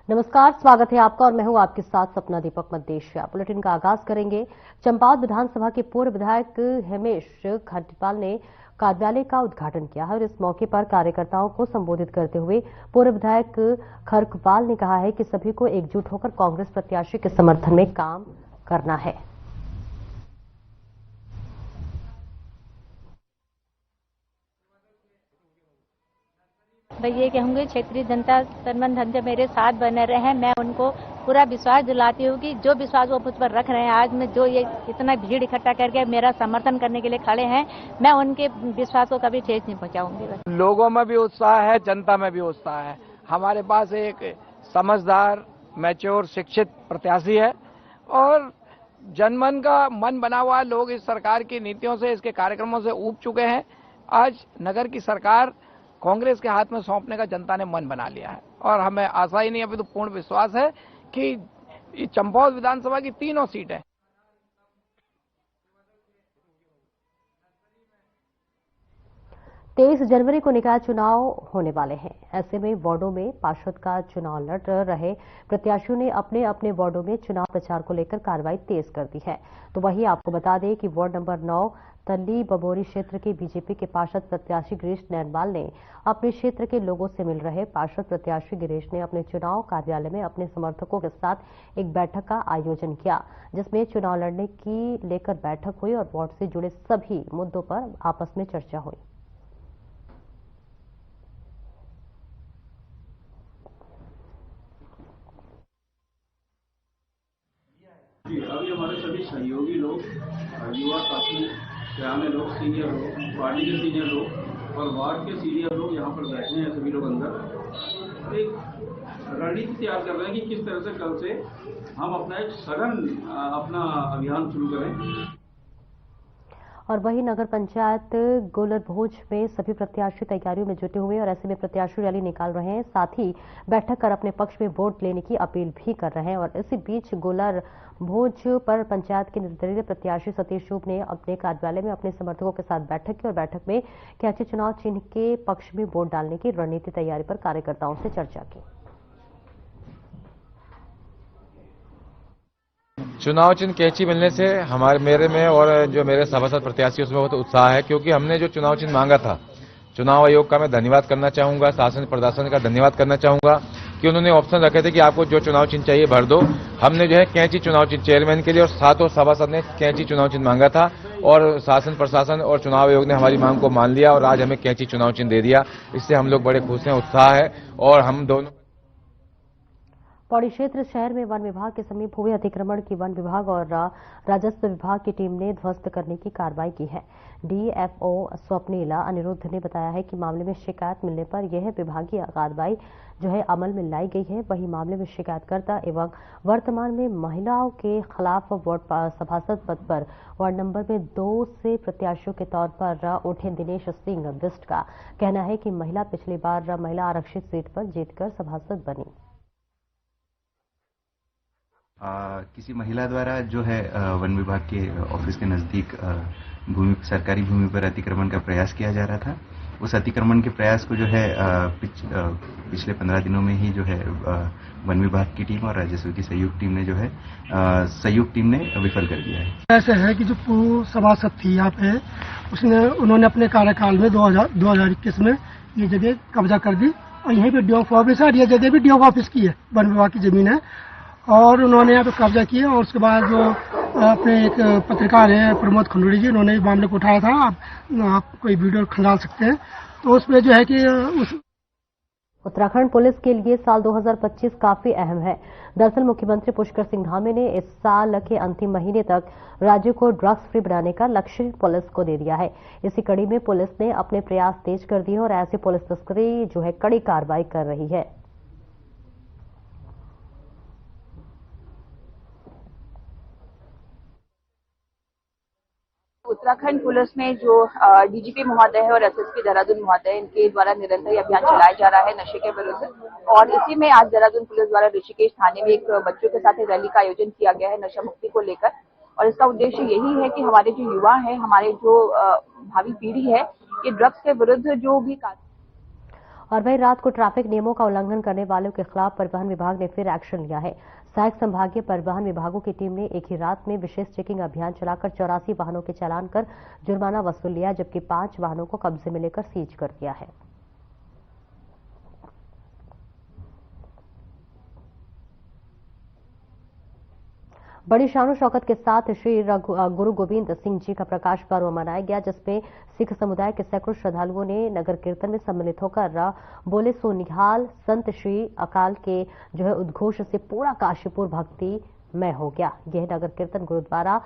नमस्कार, स्वागत है आपका और मैं हूं आपके साथ सपना दीपक मद्देशिया। बुलेटिन का आगाज करेंगे। चंपावत विधानसभा के पूर्व विधायक हेमेश खंडेपाल ने कार्यालय का उद्घाटन किया है और इस मौके पर कार्यकर्ताओं को संबोधित करते हुए पूर्व विधायक खरकपाल ने कहा है कि सभी को एकजुट होकर कांग्रेस प्रत्याशी के समर्थन में काम करना है। मैं ये कहूंगी क्षेत्रीय जनता तन धन से मेरे साथ बने रहे। मैं उनको पूरा विश्वास दिलाती हूँ कि जो विश्वास वो मुझ पर रख रहे हैं, आज में जो ये इतना भीड़ इकट्ठा करके मेरा समर्थन करने के लिए खड़े हैं, मैं उनके विश्वास को कभी ठेस नहीं पहुंचाऊंगी। लोगों में भी उत्साह है, जनता में भी उत्साह है। हमारे पास एक समझदार, मैच्योर, शिक्षित प्रत्याशी है और जनमन का मन बना हुआ। लोग इस सरकार की नीतियों से, इसके कार्यक्रमों से ऊब चुके हैं। आज नगर की सरकार कांग्रेस के हाथ में सौंपने का जनता ने मन बना लिया है और हमें आशा ही नहीं, अभी तो पूर्ण विश्वास है कि चंपावत विधानसभा की तीनों सीटें 23 जनवरी को निकाय चुनाव होने वाले हैं। ऐसे में वार्डों में पार्षद का चुनाव लड़ रहे प्रत्याशियों ने अपने अपने वार्डों में चुनाव प्रचार को लेकर कार्रवाई तेज कर दी है। तो वहीं आपको बता दें कि वार्ड नंबर 9 तल्ली बबोरी क्षेत्र के बीजेपी के पार्षद प्रत्याशी गिरीश नैनवाल ने अपने क्षेत्र के लोगों से मिल रहे पार्षद प्रत्याशी गिरीश ने अपने चुनाव कार्यालय में अपने समर्थकों के साथ एक बैठक का आयोजन किया, जिसमें चुनाव लड़ने की लेकर बैठक हुई और वार्ड से जुड़े सभी मुद्दों पर आपस में चर्चा हुई। अभी हमारे सभी सहयोगी लोग, युवा साथी, पुराने लोग, सीनियर लोग, पार्टी के सीनियर लोग और वार्ड के सीनियर लोग यहाँ पर बैठे हैं। सभी लोग अंदर एक रणनीति तैयार कर रहे हैं कि किस तरह से कल से हम अपना एक सघन अभियान शुरू करें। और वहीं नगर पंचायत गोलर भोज में सभी प्रत्याशी तैयारियों में जुटे हुए और ऐसे में प्रत्याशी रैली निकाल रहे हैं, साथ ही बैठक कर अपने पक्ष में वोट लेने की अपील भी कर रहे हैं। और इसी बीच गोलर भोज पर पंचायत के निर्दलीय प्रत्याशी सतीश चुब ने अपने कार्यालय में अपने समर्थकों के साथ बैठक की और बैठक में कैंची चुनाव चिन्ह के पक्ष में वोट डालने की रणनीति तैयारी पर कार्यकर्ताओं से चर्चा की। चुनाव चिन्ह कैंची मिलने से मेरे में और जो मेरे सभासद प्रत्याशी उसमें बहुत उत्साह है, क्योंकि हमने जो चुनाव चिन्ह मांगा था, चुनाव आयोग का मैं धन्यवाद करना चाहूंगा, शासन प्रशासन का धन्यवाद करना चाहूंगा कि उन्होंने ऑप्शन रखे थे कि आपको जो चुनाव चिन्ह चाहिए भर दो। हमने जो है कैंची चुनाव चिन्ह चेयरमैन के लिए और सातों सभासद ने कैंची चुनाव चिन्ह मांगा था और शासन प्रशासन और चुनाव आयोग ने हमारी मांग को मान लिया और आज हमें कैंची चुनाव चिन्ह दे दिया। इससे हम लोग बड़े खुश हैं, उत्साह है। और हम दोनों पौड़ी क्षेत्र शहर में वन विभाग के समीप हुए अतिक्रमण की वन विभाग और राजस्व विभाग की टीम ने ध्वस्त करने की कार्रवाई की है। डीएफओ स्वप्नीला अनिरुद्ध ने बताया है कि मामले में शिकायत मिलने पर यह विभागीय कार्रवाई जो है अमल में लाई गई है। वहीं मामले में शिकायतकर्ता एवं वर्तमान में महिलाओं के खिलाफ वार्ड सभासद पद पर वार्ड नंबर में 2 से प्रत्याशियों के तौर पर उठे दिनेश सिंह बिस्ट का कहना है कि महिला पिछली बार महिला आरक्षित सीट पर जीतकर सभासद बनी। किसी महिला द्वारा जो है वन विभाग के ऑफिस के नजदीक सरकारी भूमि पर अतिक्रमण का प्रयास किया जा रहा था। उस अतिक्रमण के प्रयास को जो है पिछले 15 दिनों में ही जो है वन विभाग की टीम और राजस्व की संयुक्त टीम ने विफल कर दिया है। ऐसे है कि जो पूर्व सभासद थी यहाँ पे, उन्होंने अपने कार्यकाल में 2021 में ये जगह कब्जा कर दी और यहीं पे डीएफ ऑफिस है। ये जगह भी डीएफ ऑफिस की है, वन विभाग की जमीन है और उन्होंने यहाँ पे कब्जा किया। और उसके बाद जो अपने एक पत्रकार है प्रमोद खंडूरी जी, उन्होंने मामले को उठाया था। आप कोई वीडियो खंगाल सकते हैं। तो उसमें जो है कि उत्तराखंड पुलिस के लिए साल 2025 काफी अहम है। दरअसल मुख्यमंत्री पुष्कर सिंह धामी ने इस साल के अंतिम महीने तक राज्य को ड्रग्स फ्री बनाने का लक्ष्य पुलिस को दे दिया है। इसी कड़ी में पुलिस ने अपने प्रयास तेज कर दिए और ऐसे पुलिस तस्करी जो है कड़ी कार्रवाई कर रही है। उत्तराखंड पुलिस में जो डीजीपी महोदय है और एसएसपी देहरादून महोदय, इनके द्वारा निरंतर अभियान चलाया जा रहा है नशे के विरुद्ध। और इसी में आज देहरादून पुलिस द्वारा ऋषिकेश थाने में एक बच्चों के साथ एक रैली का आयोजन किया गया है नशा मुक्ति को लेकर। और इसका उद्देश्य यही है कि हमारे जो युवा है, हमारे जो भावी पीढ़ी है, ये ड्रग्स के विरुद्ध जो भी और वहीं रात को ट्रैफिक नियमों का उल्लंघन करने वालों के खिलाफ परिवहन विभाग ने फिर एक्शन लिया है। सहायक संभागीय परिवहन विभागों की टीम ने एक ही रात में विशेष चेकिंग अभियान चलाकर 84 वाहनों के चालान कर जुर्माना वसूल लिया, जबकि 5 वाहनों को कब्जे में लेकर सीज कर दिया है। बड़ी शानो शौकत के साथ श्री गुरु गोविंद सिंह जी का प्रकाश पर्व मनाया गया, जिसमें सिख समुदाय के सैकड़ों श्रद्धालुओं ने नगर कीर्तन में सम्मिलित होकर बोले सो निहाल संत श्री अकाल के उद्घोष से पूरा काशीपुर भक्तिमय हो गया। यह नगर कीर्तन गुरुद्वारा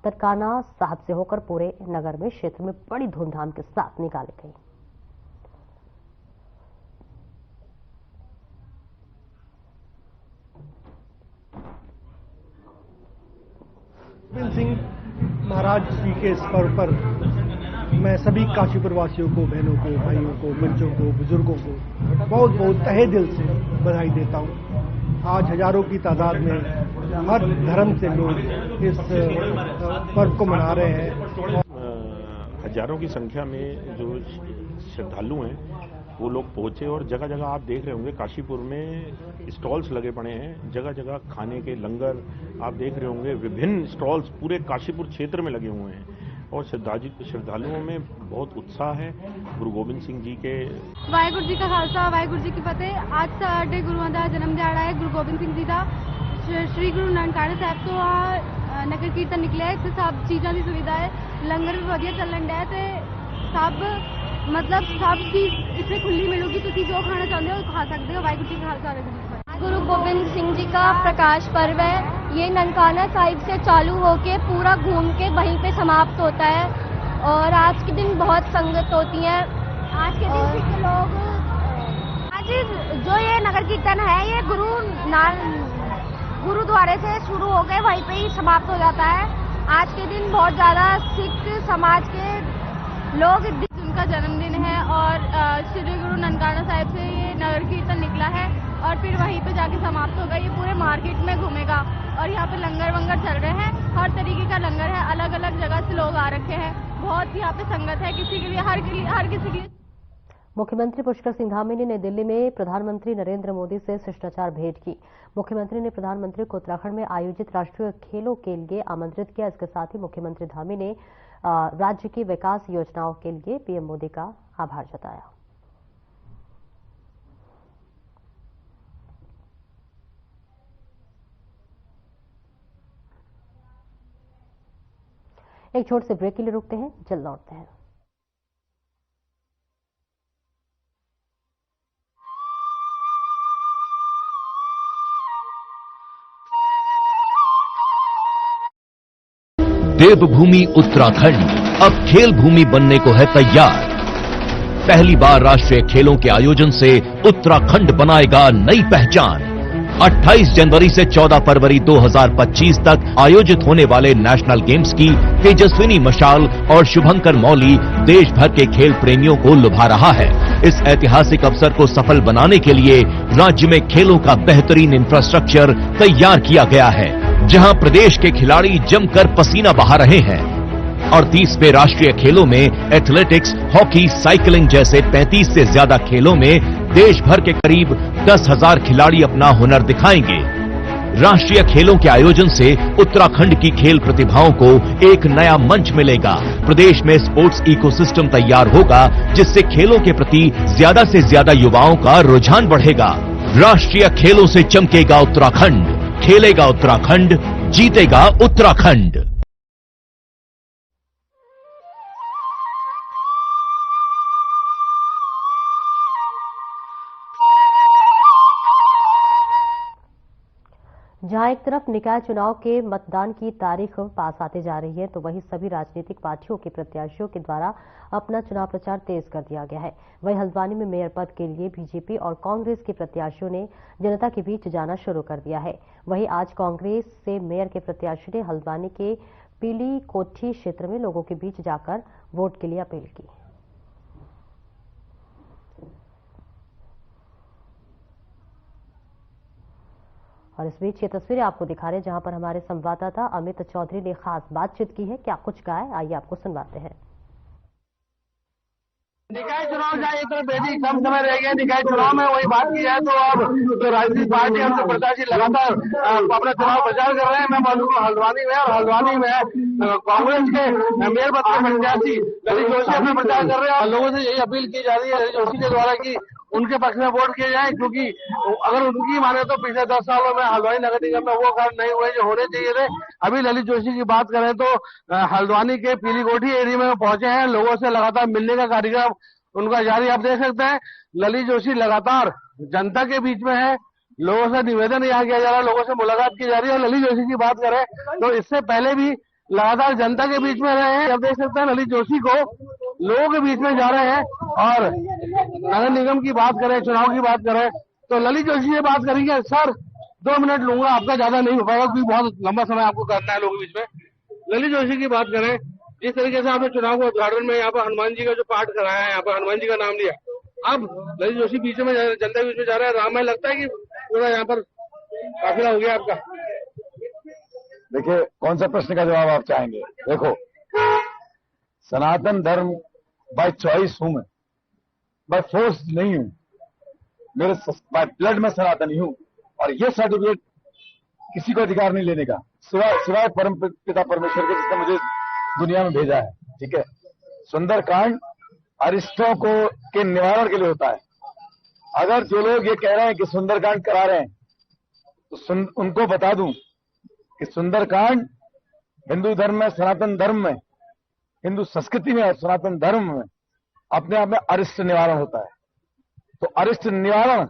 तरकाना साहब से होकर पूरे नगर में क्षेत्र में बड़ी धूमधाम के साथ निकाली गई। गोविंद सिंह महाराज जी के इस पर्व पर मैं सभी काशीपुर वासियों को, बहनों को, भाइयों को, बच्चों को, बुजुर्गों को बहुत बहुत तहे दिल से बधाई देता हूँ। आज हजारों की तादाद में हर धर्म से लोग इस पर्व को मना रहे हैं। हजारों की संख्या में जो श्रद्धालु हैं वो लोग पहुंचे और जगह जगह आप देख रहे होंगे काशीपुर में स्टॉल्स लगे पड़े हैं, जगह जगह खाने के लंगर आप देख रहे होंगे, विभिन्न स्टॉल्स पूरे काशीपुर क्षेत्र में लगे हुए हैं और श्रद्धालुओं में बहुत उत्साह है। गुरु गोबिंद सिंह जी के वाहिगुरु जी का खालसा वाहिगुरु जी की फतेह। आज साढ़े गुरुओं का जन्म दिहाड़ा है गुरु गोबिंद सिंह जी का। श्री गुरु ननकाना साहब तो आ नगर कीर्तन निकले है, इतने सब चीज़ों की सुविधा है, लंगर भी वधिया चलन डा है, सब मतलब सब चीज इतने खुली मिलूगी, तुम जो खाना चाहते हो खा सकते हो। वाहिगुरु जी का खालसा वाहिगुरु जी की फतेह। गुरु गोबिंद सिंह जी का प्रकाश पर्व है, ये ननकाना साहिब से चालू होके पूरा घूम के वहीं पे समाप्त होता है और आज के दिन बहुत संगत होती है। आज के दिन सिख लोग आज जो ये नगर कीर्तन है ये गुरुद्वारे से शुरू हो गए वहीं पे ही समाप्त हो जाता है। आज के दिन बहुत ज्यादा सिख समाज के लोग, उनका जन्मदिन है और श्री गुरु ननकाना साहिब से ये नगर कीर्तन निकला है और फिर वहीं पे जाके समाप्त होगा। ये पूरे मार्केट में घूमेगा और यहाँ पे लंगर वंगर चल रहे हैं, हर तरीके का लंगर है, अलग अलग जगह से लोग आ रखे हैं, बहुत यहाँ पे संगत है, किसी के लिए हर किसी के लिए। मुख्यमंत्री पुष्कर सिंह धामी ने नई दिल्ली में प्रधानमंत्री नरेंद्र मोदी से शिष्टाचार भेंट की। मुख्यमंत्री ने प्रधानमंत्री को उत्तराखंड में आयोजित राष्ट्रीय खेलों के लिए आमंत्रित किया। इसके साथ ही मुख्यमंत्री धामी ने राज्य की विकास योजनाओं के लिए पीएम मोदी का आभार जताया। एक छोटे से ब्रेक के लिए रुकते हैं, जल्द लौटते हैं। देवभूमि उत्तराखंड अब खेल भूमि बनने को है तैयार। पहली बार राष्ट्रीय खेलों के आयोजन से उत्तराखंड बनाएगा नई पहचान। 28 जनवरी से 14 फरवरी 2025 तक आयोजित होने वाले नेशनल गेम्स की तेजस्विनी मशाल और शुभंकर मौली देश भर के खेल प्रेमियों को लुभा रहा है। इस ऐतिहासिक अवसर को सफल बनाने के लिए राज्य में खेलों का बेहतरीन इंफ्रास्ट्रक्चर तैयार किया गया है, जहां प्रदेश के खिलाड़ी जमकर पसीना बहा रहे हैं। और 30वें राष्ट्रीय खेलों में एथलेटिक्स, हॉकी, साइकिलिंग जैसे 35 से ज्यादा खेलों में देश भर के करीब 10,000 खिलाड़ी अपना हुनर दिखाएंगे। राष्ट्रीय खेलों के आयोजन से उत्तराखंड की खेल प्रतिभाओं को एक नया मंच मिलेगा। प्रदेश में स्पोर्ट्स इकोसिस्टम तैयार होगा, जिससे खेलों के प्रति ज्यादा से ज्यादा युवाओं का रुझान बढ़ेगा। राष्ट्रीय खेलों से चमकेगा उत्तराखंड, खेलेगा उत्तराखंड, जीतेगा उत्तराखंड। जहां एक तरफ निकाय चुनाव के मतदान की तारीख पास आते जा रही है, तो वहीं सभी राजनीतिक पार्टियों के प्रत्याशियों के द्वारा अपना चुनाव प्रचार तेज कर दिया गया है। वहीं हल्द्वानी में मेयर पद के लिए बीजेपी और कांग्रेस के प्रत्याशियों ने जनता के बीच जाना शुरू कर दिया है। वहीं आज कांग्रेस से मेयर के प्रत्याशी ने हल्द्वानी के पीली कोठी क्षेत्र में लोगों के बीच जाकर वोट के लिए अपील की। और इस बीच ये तस्वीरें आपको दिखा रहे हैं, जहां पर हमारे संवाददाता अमित चौधरी ने खास बातचीत की है। क्या कुछ कहा है, आइए आपको सुनवाते हैं। निकाय चुनाव जाए इतना बेटी कम समय रह गया निकाय चुनाव में, वही बात की जाए तो अब जो राजनीतिक पार्टी हमसे प्रत्याशी लगातार अपना चुनाव प्रचार कर रहे हैं। मैं मौजूद हूँ हल्द्वानी में, और हल्द्वानी में कांग्रेस के मेयर पद के प्रत्याशी ललित जोशी अपना प्रचार कर रहे हैं। और लोगों से यही अपील की जा रही है ललित जोशी के द्वारा कि उनके पक्ष में वोट किए जाए, क्योंकि अगर उनकी माने तो पिछले 10 सालों में हल्द्वानी नगर निगम में वो कार्य नहीं हुए जो होने चाहिए थे। अभी ललित जोशी की बात करें तो हल्द्वानी के पीली कोठी एरिया में पहुंचे हैं, लोगों से लगातार मिलने का कार्यक्रम उनका जारी। आप देख सकते हैं ललित जोशी लगातार जनता के बीच में है, लोगों से निवेदन यहाँ किया जा रहा है, लोगों से मुलाकात की जा रही है। और ललित जोशी की बात करें तो इससे पहले भी लगातार जनता के बीच में रहे हैं। आप देख सकते हैं ललित जोशी को लोगों के बीच में जा रहे हैं। और नगर निगम की बात करें, चुनाव की बात करें तो ललित जोशी से बात करेंगे। सर 2 मिनट लूंगा आपका, ज्यादा नहीं हो पाएगा क्योंकि बहुत लंबा समय आपको करना है लोगों के बीच में। ललित जोशी की बात करें, जिस तरीके से आपने चुनाव के उद्घाटन में यहाँ पर हनुमान जी का जो पाठ कराया है, यहाँ पर हनुमान जी का नाम लिया, अब ललित जोशी बीच में जनता के बीच में जा रहा है, रामायण लगता है कि पूरा यहाँ पर काफिला हो गया आपका? देखिए कौन सा प्रश्न का जवाब आप चाहेंगे? देखो, सनातन धर्म बाय चॉइस हूं मैं, बाय फोर्स नहीं हूं, मेरे बाय ब्लड में सनातनी हूं। और ये सर्टिफिकेट किसी को अधिकार नहीं लेने का, सिवाय परम पिता परमेश्वर के, जिसने मुझे दुनिया में भेजा है। ठीक है, सुंदरकांड अरिष्टों के निवारण के लिए होता है। अगर जो लोग ये कह रहे हैं कि सुंदरकांड करा रहे हैं तो उनको बता दूं कि सुंदरकांड हिंदू धर्म में, सनातन धर्म में, हिंदू संस्कृति में और सनातन धर्म में अपने आप में अरिष्ट निवारण होता है। तो अरिष्ट निवारण,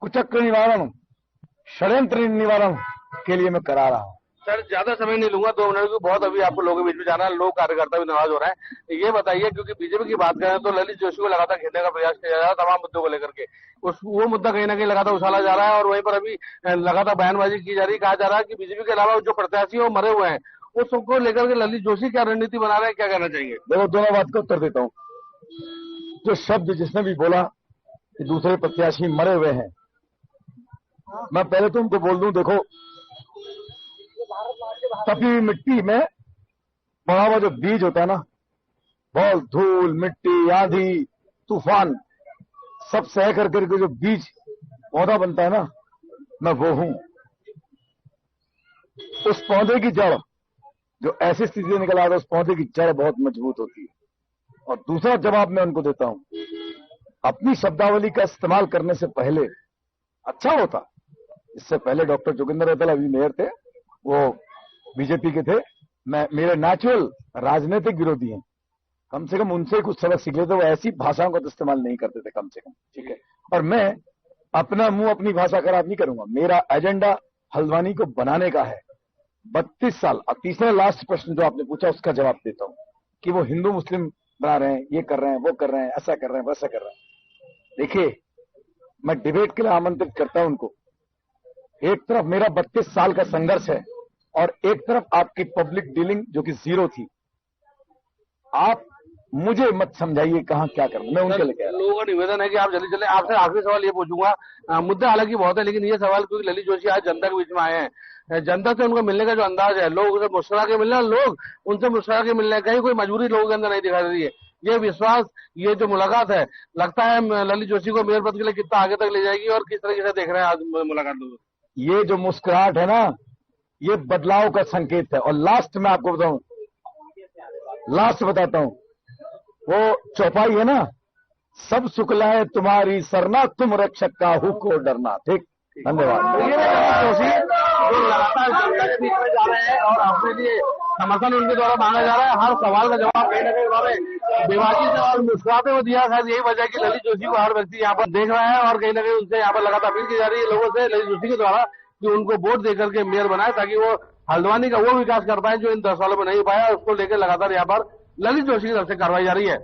कुचक्र निवारण, षड्यंत्र निवारण के लिए मैं करा रहा हूं। सर ज्यादा समय नहीं लूंगा, 2 मिनट की बहुत, अभी आपको लोगों के बीच में जाना है, लोग कार्यकर्ता भी नाराज हो रहे हैं। ये बताइए, क्योंकि बीजेपी की बात करें तो ललित जोशी को लगातार घेरने का प्रयास किया जा रहा है तमाम मुद्दों को लेकर के, वो मुद्दा कहीं ना कहीं लगातार उछाला जा रहा है और वहीं पर अभी लगातार बयानबाजी की जा रही है। कहा जा रहा है कि बीजेपी के अलावा जो प्रत्याशी वो मरे हुए हैं, उस सबको लेकर के ललित जोशी क्या रणनीति बना रहे हैं, क्या कहना चाहिए? देखो, दोनों बात का उत्तर देता हूँ। जो शब्द जिसने भी बोला कि दूसरे प्रत्याशी मरे हुए हैं, मैं पहले तो उनको बोल दूं, देखो तपी हुई मिट्टी में पड़ा हुआ जो बीज होता है ना, बहुत धूल, मिट्टी, आंधी, तूफान सब सह करके जो बीज पौधा बनता है ना, मैं वो हूं। उस पौधे की जड़ जो ऐसी स्थिति से निकल आता है, उस पौधे की जड़ बहुत मजबूत होती है। और दूसरा जवाब मैं उनको देता हूं, अपनी शब्दावली का इस्तेमाल करने से पहले अच्छा होता, इससे पहले डॉक्टर जोगिंदर रतल अभी मेयर थे, वो बीजेपी के थे, मेरे नेचुरल राजनीतिक विरोधी हैं, कम से कम उनसे कुछ सबक सीख लेते। वो ऐसी भाषाओं का तो इस्तेमाल नहीं करते थे कम से कम, ठीक है। और मैं अपना मुंह अपनी भाषा खराब नहीं करूंगा, मेरा एजेंडा हल्द्वानी को बनाने का है। 32 साल। अब तीसरा लास्ट प्रश्न जो आपने पूछा उसका जवाब देता हूं कि वो हिंदू मुस्लिम बना रहे हैं, ये कर रहे हैं, वो कर रहे हैं, ऐसा कर रहे हैं, वैसा कर रहे हैं। देखिए, मैं डिबेट के लिए आमंत्रित करता हूं उनको। एक तरफ मेरा 32 साल का संघर्ष है और एक तरफ आपकी पब्लिक डीलिंग जो कि 0 थी। आप मुझे मत समझाइए कहां क्या करना, मैं उनके लिए कह रहा हूं। लोगों का निवेदन है कि आप जल्दी चले। आपसे आखिरी सवाल ये पूछूंगा, मुद्दा हालांकि बहुत है, लेकिन ये सवाल क्योंकि ललित जोशी आज जनता के बीच में आए हैं, जनता से उनको मिलने का जो अंदाज है, लोग उनसे मुस्कुरा के मिलने, लोग उनसे मुस्कुरा के मिलने, कहीं कोई मजबूरी लोगों के अंदर नहीं दिखाई दे रही है। ये विश्वास, ये जो मुलाकात है, लगता है ललित जोशी को मेयर पद के लिए कितना आगे तक ले जाएगी और किस तरीके से देख रहे हैं आज मुलाकात लोग? ये जो मुस्कुराहट है ना, ये बदलाव का संकेत है। और लास्ट में आपको बताऊं, लास्ट बताता हूं, वो चौपाई है ना, सब शुक्ला है तुम्हारी सरना, तुम रक्षक का हु को डरना। ठीक, धन्यवाद। ये जोशी जो लगातार जनता के बीच में जा रहे हैं और अपने लिए समर्थन उनके द्वारा मांगा जा रहा है, हर सवाल का जवाब कहीं ना कहीं उन्होंने बेबाकी से और मुस्कुराते हुए दिया। शायद यही वजह है कि ललित जोशी को हर व्यक्ति यहाँ पर देख रहा है और कहीं ना कहीं उनसे यहाँ पर लगातार अपील की जा रही है लोगों से, ललित जोशी के द्वारा, कि उनको वोट देकर के मेयर बनाए ताकि वो हल्द्वानी का वो विकास कर पाए जो इन 10 सालों में नहीं पाया। उसको लेकर लगातार यहाँ पर ललित जोशी की तरफ से कार्रवाई जारी है।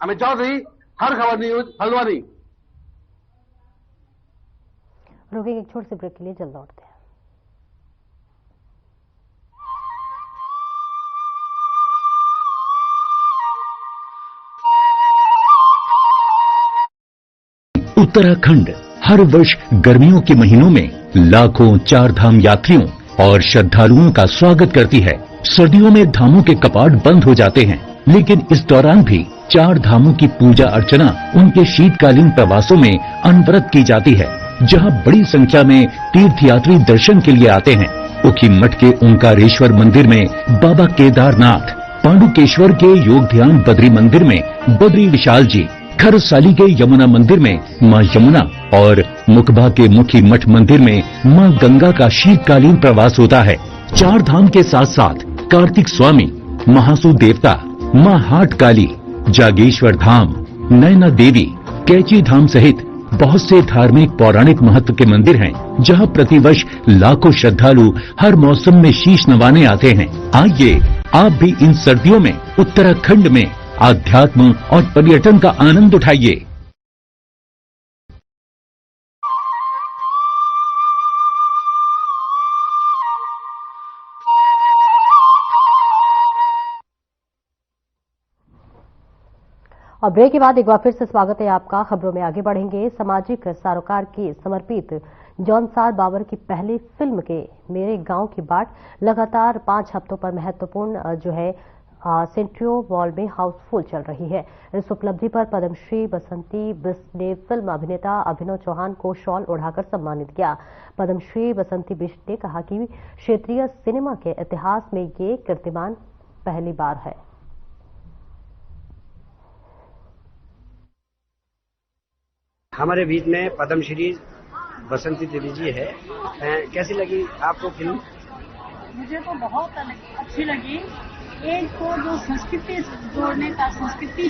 अमित चौधरी, हर खबर न्यूज, हल्द्वानी। रुकेंगे एक छोटे से ब्रेक के लिए, जल्द लौटते हैं। उत्तराखंड हर वर्ष गर्मियों के महीनों में लाखों 4 धाम यात्रियों और श्रद्धालुओं का स्वागत करती है। सर्दियों में धामों के कपाट बंद हो जाते हैं, लेकिन इस दौरान भी चार धामों की पूजा अर्चना उनके शीतकालीन प्रवासों में अनवरत की जाती है, जहां बड़ी संख्या में तीर्थयात्री दर्शन के लिए आते हैं। उखी मठ के ओंकारेश्वर मंदिर में बाबा केदारनाथ, पांडुकेश्वर के योग ध्यान बद्री मंदिर में बद्री विशाल जी, खरसाली के यमुना मंदिर में मां यमुना और मुकबा के मुखी मठ मंदिर में मां गंगा का शीतकालीन प्रवास होता है। चार धाम के साथ साथ कार्तिक स्वामी, महासू देवता, मां हाट काली, जागेश्वर धाम, नैना देवी, कैची धाम सहित बहुत से धार्मिक पौराणिक महत्व के मंदिर हैं, जहां प्रतिवर्ष लाखों श्रद्धालु हर मौसम में शीश नवाने आते हैं। आइए आप भी इन सर्दियों में उत्तराखंड में आध्यात्म और पर्यटन का आनंद उठाइए। और ब्रेक के बाद एक बार फिर से स्वागत है आपका। खबरों में आगे बढ़ेंगे। सामाजिक सरोकार की समर्पित जौनसार बाबर की पहली फिल्म के मेरे गांव की बाट लगातार 5 हफ्तों पर महत्वपूर्ण सेंट्रियो वॉल में हाउसफुल चल रही है। इस उपलब्धि पर पद्मश्री बसंती बिष्ट ने फिल्म अभिनेता अभिनव चौहान को शॉल ओढ़ाकर सम्मानित किया। पद्मश्री बसंती बिष्ट ने कहा कि क्षेत्रीय सिनेमा के इतिहास में ये कीर्तिमान पहली बार है। हमारे बीच में पद्मश्री बसंती देवी जी है। कैसी लगी आपको फिल्म? मुझे तो बहुत अच्छी लगी। एक तो जो संस्कृति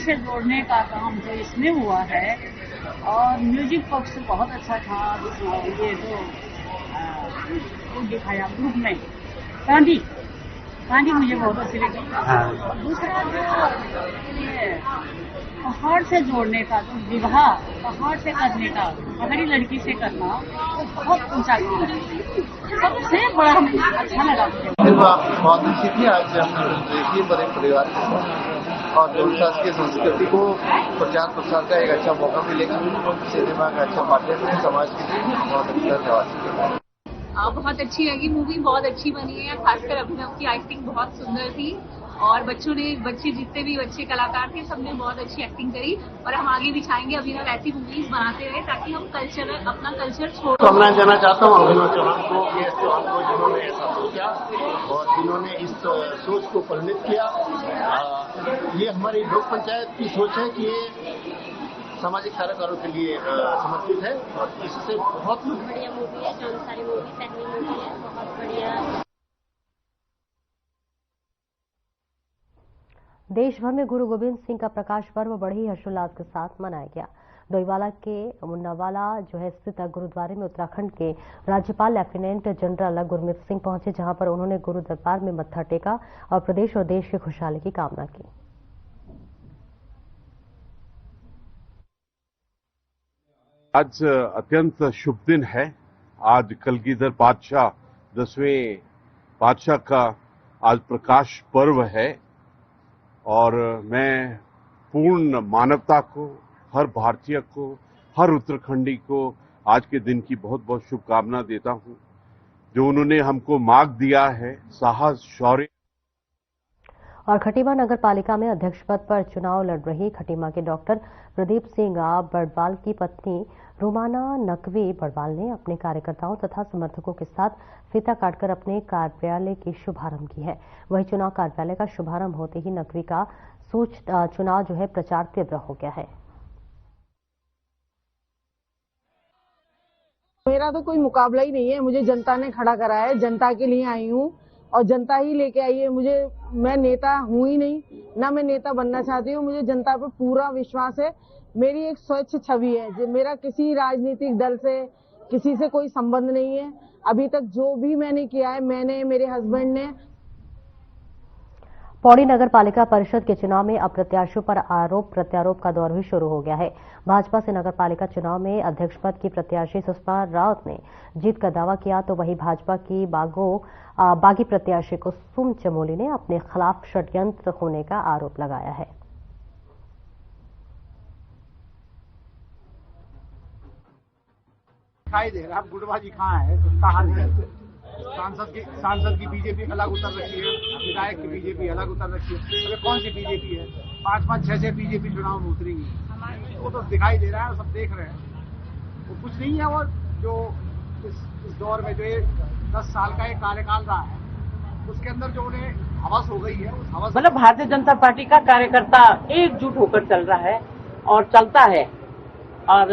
से जोड़ने का काम जो इसमें हुआ है, और म्यूजिक पक्ष बहुत अच्छा था। ये जो दिखाया ग्रुप में गांधी मुझे बहुत अच्छी लगी। दूसरा जो पहाड़ से जोड़ने का, जो विवाह पहाड़ से करने का, पहाड़ी लड़की से करना, वो बहुत ऊंचा सबसे बड़ा अच्छा लगा। बहुत अच्छी थी। आज हम देखिए बड़े परिवार के साथ और जौनसार की संस्कृति को प्रचार प्रसार का एक अच्छा मौका मिलेगा। सिनेमा का अच्छा माध्यम है समाज के लिए। बहुत अच्छा धन्यवाद। बहुत अच्छी लगी मूवी, बहुत अच्छी बनी है। खासकर अभिनव की एक्टिंग बहुत सुंदर थी और बच्चे जितने भी बच्चे कलाकार थे सबने बहुत अच्छी एक्टिंग करी। और हम आगे भी चाहेंगे अभिनव ऐसी मूवीज बनाते रहे ताकि हम अपना कल्चर छोड़। तो मैं जाना चाहता हूँ अभिनव चौहान को, के एस चौहान को, जिन्होंने ऐसा सोचा और जिन्होंने इस सोच को परिणित किया। ये हमारी लोक पंचायत की सोच है कि ये सामाजिक कार्यकारों के लिए समर्पित है और इससे बहुत बढ़िया मूवी है। जौनसारी मूवी पहली मूवी है, बहुत बढ़िया। देश भर में गुरु गोविंद सिंह का प्रकाश पर्व बड़े ही हर्षोल्लास के साथ मनाया गया। डोईवाला के मुन्नावाला स्थित गुरुद्वारे में उत्तराखंड के राज्यपाल लेफ्टिनेंट जनरल गुरमीत सिंह पहुंचे, जहां पर उन्होंने गुरु दरबार में मत्था टेका और प्रदेश और देश की खुशहाली की कामना की। आज अत्यंत शुभ दिन है। आज कलगीधर पातशाह 10वें पातशाह का आज प्रकाश पर्व है और मैं पूर्ण मानवता को, हर भारतीय को, हर उत्तराखंडी को आज के दिन की बहुत बहुत शुभकामना देता हूं। जो उन्होंने हमको मार्ग दिया है, साहस, शौर्य। और खटीमा नगर पालिका में अध्यक्ष पद पर चुनाव लड़ रही खटीमा के डॉक्टर प्रदीप सिंह बड़वाल की पत्नी रुमाना नकवी बड़वाल ने अपने कार्यकर्ताओं तथा समर्थकों के साथ फीता काटकर अपने कार्यालय की शुभारंभ की है। वहीं चुनाव कार्यालय का शुभारंभ होते ही नकवी का चुनाव प्रचार तीव्र हो गया है। मेरा तो कोई मुकाबला ही नहीं है। मुझे जनता ने खड़ा करा है, जनता के लिए आई हूँ और जनता ही लेके आई है मुझे। मैं नेता हूँ ही नहीं, ना मैं नेता बनना चाहती हूँ। मुझे जनता पर पूरा विश्वास है। मेरी एक स्वच्छ छवि है। जो मेरा किसी राजनीतिक दल से, किसी से कोई संबंध नहीं है। अभी तक जो भी मैंने किया है, मैंने, मेरे हस्बैंड ने। पौड़ी नगर पालिका परिषद के चुनाव में अब प्रत्याशियों पर आरोप प्रत्यारोप का दौर भी शुरू हो गया है। भाजपा से नगर पालिका चुनाव में अध्यक्ष पद की प्रत्याशी सुषमा राउत ने जीत का दावा किया, तो वहीं भाजपा की बागी प्रत्याशी कुसुम चमोली ने अपने खिलाफ षड्यंत्र होने का आरोप लगाया है। दिखाई दे रहा, गुटबाजी कहाँ है, कहाँ नहीं। सांसद की बीजेपी अलग उतर रखी है, विधायक की बीजेपी अलग उतर रखी है। अरे कौन सी बीजेपी है? 5-5, 6-6 बीजेपी चुनाव में उतरेंगी। वो तो दिखाई दे रहा है, सब देख रहे हैं। वो कुछ नहीं है। वो जो इस दौर में जो 10 साल का एक कार्यकाल रहा है, उसके अंदर जो उन्हें हवस हो गई है, उस हवस मतलब भारतीय जनता पार्टी का कार्यकर्ता एकजुट होकर चल रहा है और चलता है, और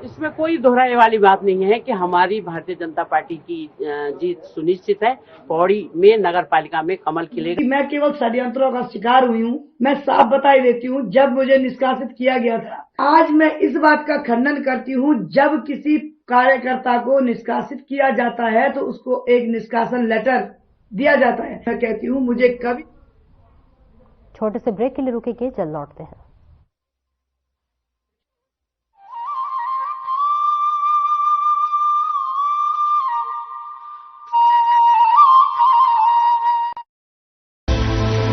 इसमें कोई दोहराए वाली बात नहीं है कि हमारी भारतीय जनता पार्टी की जीत सुनिश्चित है। पौड़ी में नगर पालिका में कमल खिलेगा। मैं केवल षड्यंत्रों का शिकार हुई हूँ। मैं साफ बता ही देती हूँ, जब मुझे निष्कासित किया गया था, आज मैं इस बात का खंडन करती हूँ। जब किसी कार्यकर्ता को निष्कासित किया जाता है तो उसको एक निष्कासन लेटर दिया जाता है। मैं कहती हूँ मुझे कभी। छोटे से ब्रेक के लिए रुकेंगे, जल्द लौटते हैं।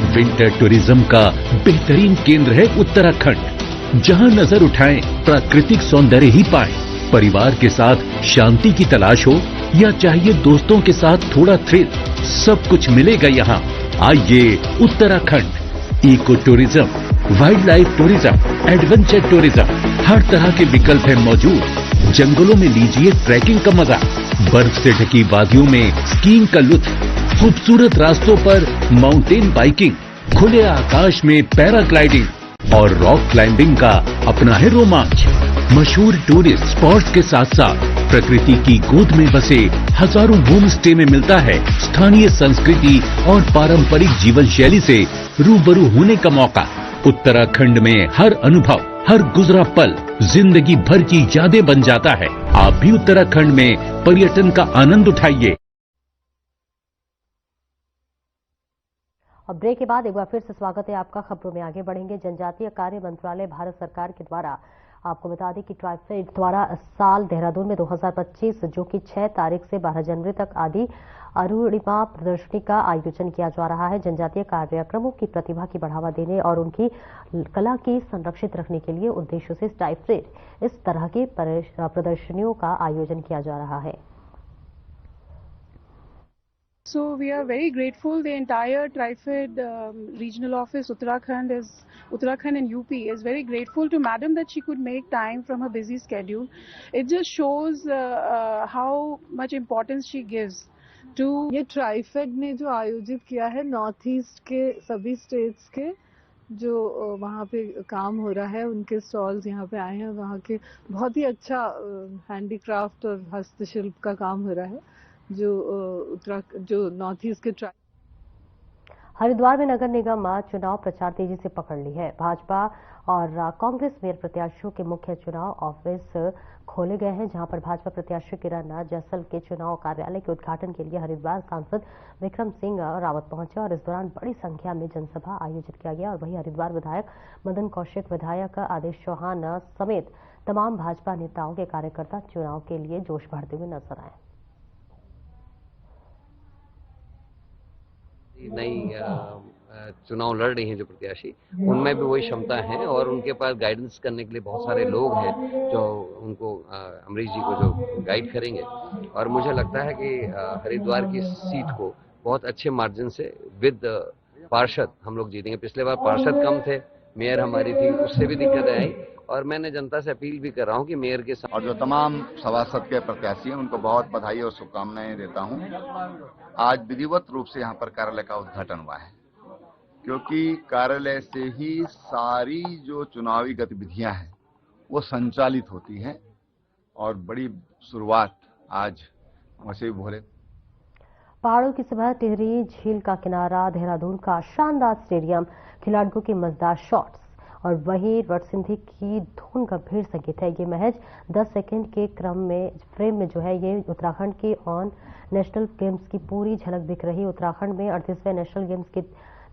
विंटर टूरिज्म का बेहतरीन केंद्र है उत्तराखंड। जहां नजर उठाएं प्राकृतिक सौंदर्य ही पाएं। परिवार के साथ शांति की तलाश हो या चाहिए दोस्तों के साथ थोड़ा थ्रिल, सब कुछ मिलेगा यहाँ। आइए Uttarakhand. Eco tourism, wildlife tourism, adventure tourism, हर तरह के विकल्प है मौजूद। जंगलों में लीजिए ट्रैकिंग का मजा, बर्फ से ढकी वादियों में स्कीइंग का लुत्फ, खूबसूरत रास्तों पर माउंटेन बाइकिंग, खुले आकाश में पैराग्लाइडिंग और रॉक क्लाइंबिंग का अपना है रोमांच। मशहूर टूरिस्ट स्पॉट्स के साथ साथ प्रकृति की गोद में बसे हजारों होम स्टे में मिलता है स्थानीय संस्कृति और पारंपरिक जीवन शैली से रूबरू होने का मौका। उत्तराखंड में हर अनुभव, हर गुजरा पल जिंदगी भर की यादें बन जाता है। आप भी उत्तराखंड में पर्यटन का आनंद उठाइए। अब ब्रेक के बाद एक बार फिर से स्वागत है आपका। खबरों में आगे बढ़ेंगे। जनजातीय कार्य मंत्रालय भारत सरकार के द्वारा, आपको बता दें कि ट्राइफेड द्वारा साल देहरादून में 2025 जो कि 6 तारीख से 12 जनवरी तक आदि अरुणिमा प्रदर्शनी का आयोजन किया जा रहा है। जनजातीय कार्यक्रमों की प्रतिभा की बढ़ावा देने और उनकी कला की संरक्षित रखने के लिए उद्देश्य से ट्राइफेड इस तरह की प्रदर्शनियों का आयोजन किया जा रहा है। So we are very grateful. The entire TriFed regional office, Uttarakhand and UP is very grateful to Madam that she could make time from her busy schedule. It just shows how much importance she gives to. ये ट्राइफेड ने जो आयोजित किया है north east के सभी states के जो वहाँ पे काम हो रहा है, उनके स्टॉल्स यहाँ पे आए हैं। वहाँ के बहुत ही अच्छा हैंडीक्राफ्ट और हस्तशिल्प का काम हो रहा है जो नॉर्थ ईस्ट के हरिद्वार में नगर निगम चुनाव प्रचार तेजी से पकड़ ली है। भाजपा और कांग्रेस मेयर प्रत्याशियों के मुख्य चुनाव ऑफिस खोले गए हैं, जहां पर भाजपा प्रत्याशी किरण जैसल के चुनाव कार्यालय के उद्घाटन के लिए हरिद्वार सांसद विक्रम सिंह रावत पहुंचे और इस दौरान बड़ी संख्या में जनसभा आयोजित किया गया। और वहीं हरिद्वार विधायक मदन कौशिक, विधायक आदेश चौहान समेत तमाम भाजपा नेताओं के कार्यकर्ता चुनाव के लिए जोश भरते हुए नजर आए। नई चुनाव लड़ रही हैं जो प्रत्याशी, उनमें भी वही क्षमता है और उनके पास गाइडेंस करने के लिए बहुत सारे लोग हैं जो उनको अमरीश जी को जो गाइड करेंगे। और मुझे लगता है कि हरिद्वार की सीट को बहुत अच्छे मार्जिन से विद पार्षद हम लोग जीतेंगे। पिछले बार पार्षद कम थे, मेयर हमारी थी, उससे भी दिक्कतें आई और मैंने जनता से अपील भी कर रहा हूं कि मेयर के साथ और जो तमाम सभासद के प्रत्याशी हैं उनको बहुत बधाई और शुभकामनाएं देता हूं। आज विधिवत रूप से यहां पर कार्यालय का उद्घाटन हुआ है, क्योंकि कार्यालय से ही सारी जो चुनावी गतिविधियां हैं वो संचालित होती हैं और बड़ी शुरुआत आज वैसे भोले पहाड़ों की सुबह, टिहरी झील का किनारा, देहरादून का शानदार स्टेडियम, खिलाड़ियों के मजेदार शॉट्स और वही रटसिंधी की धुन गंभीर संगीत है। ये महज 10 सेकंड के फ्रेम में जो है ये उत्तराखंड की ऑन नेशनल गेम्स की पूरी झलक दिख रही। उत्तराखंड में 38वें नेशनल गेम्स की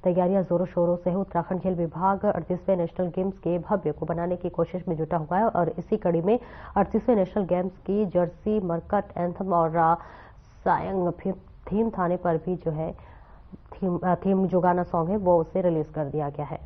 तैयारियां जोरों शोरों से है। उत्तराखंड खेल विभाग 38वें नेशनल गेम्स के भव्य को बनाने की कोशिश में जुटा हुआ है और इसी कड़ी में 38वें नेशनल गेम्स की जर्सी, मरकट, एंथम और सायंग थीम थाने पर भी जो है थीम जो गाना सॉन्ग है वो उसे रिलीज कर दिया गया है।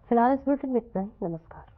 फिलहाल इस बुलेटिन में इतना ही। नमस्कार।